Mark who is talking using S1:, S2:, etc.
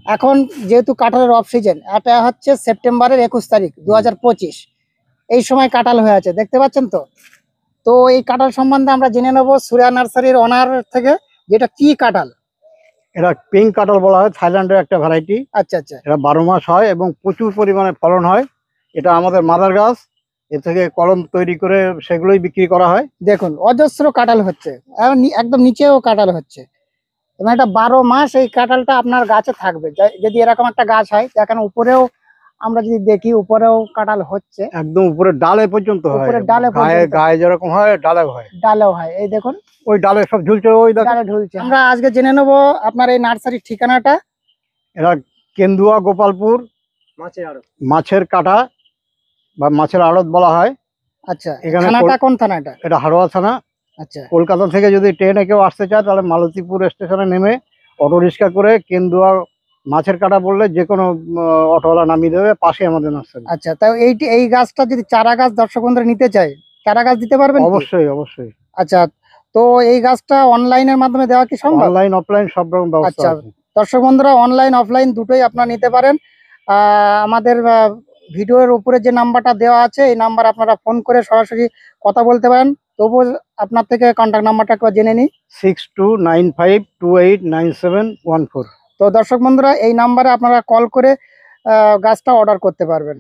S1: এখন যেহেতু কাঁঠালের অফ সিজন, এটা হচ্ছে সেপ্টেম্বরের 21 তারিখ 2025, এই সময় কাঁঠাল হয়ে আছে, দেখতে পাচ্ছেন তো। তো এই কাঁঠাল সম্বন্ধে আমরা জেনে নেবো সুরিয়া নার্সারির ওনার থেকে, যেটা কি কাঁঠাল।
S2: এটা পিঙ্ক কাঁঠাল বলা হয়, থাইল্যান্ডের একটা ভ্যারাইটি।
S1: আচ্ছা আচ্ছা।
S2: এটা 12 মাস হয় এবং প্রচুর পরিমাণে ফলন হয়। এটা আমাদের মাদার গাছ, এ থেকে কলম তৈরি করে সেগুলোই বিক্রি করা হয়।
S1: দেখুন অজস্র কাঁঠাল হচ্ছে, একদম নিচেও কাঁঠাল হচ্ছে, এবং এটা 12 মাস এই কাঁঠালটা আপনার গাছে থাকবে। যদি এরকম একটা গাছ হয়, দেখেন উপরেও আমরা যদি দেখি, উপরেও কাঁঠাল হচ্ছে,
S2: একদম উপরে ডালে পর্যন্ত হয়,
S1: উপরের ডালে
S2: গায়ে
S1: পর্যন্ত।
S2: গায়ে যেরকম হয় ডালেও হয়।
S1: ডালেও হয়, এই দেখুন
S2: ওই ডালে সব ঝুলছে, ওই দেখো।
S1: ডালে ঝুলছে। আমরা আজকে জেনে নেবো আপনার এই নার্সারির ঠিকানাটা।
S2: এরা কেন্দুয়া গোপালপুর মাছের কাটা বা মাছের আড়ত বলা হয়।
S1: আচ্ছা,
S2: এখানে
S1: থানাটা কোন থানাটা?
S2: এটা হাড়োয়া থানা।
S1: আচ্ছা,
S2: কলকাতা থেকে যদি ট্রেনে কেউ আসতে চায় তাহলে মালতীপুর স্টেশনে নেমে অটো রিক্সা করে কেন্দুয়া মাছের কাটা বললে যে কোনো অটোওয়ালা নামিয়ে দেবে, পাশে আমাদের নার্সারি।
S1: আচ্ছা। তাও এই গাছটা যদি চারা গাছ দর্শক বন্ধুরা নিতে চায়, চারা গাছ দিতে পারবেন কি?
S2: অবশ্যই অবশ্যই।
S1: আচ্ছা, তো এই গাছটা অনলাইনের মাধ্যমে দেওয়া কি সম্ভব?
S2: অনলাইন অফলাইন সব রকম ব্যবস্থা
S1: আচ্ছা,
S2: আছে।
S1: দর্শক বন্ধুরা অনলাইন অফলাইন দুটোই আপনারা নিতে পারেন। আমাদের ভিডিওর উপরে যে নাম্বারটা দেওয়া আছে, এই নাম্বার আপনারা ফোন করে সরাসরি কথা বলতে পারেন। তবুও আপনার থেকে কন্ট্যাক্ট নাম্বারটা একবার জেনে নিই।
S2: 6295289714।
S1: তো দর্শক বন্ধুরা এই নাম্বারে আপনারা কল করে গাছটা অর্ডার করতে পারবেন।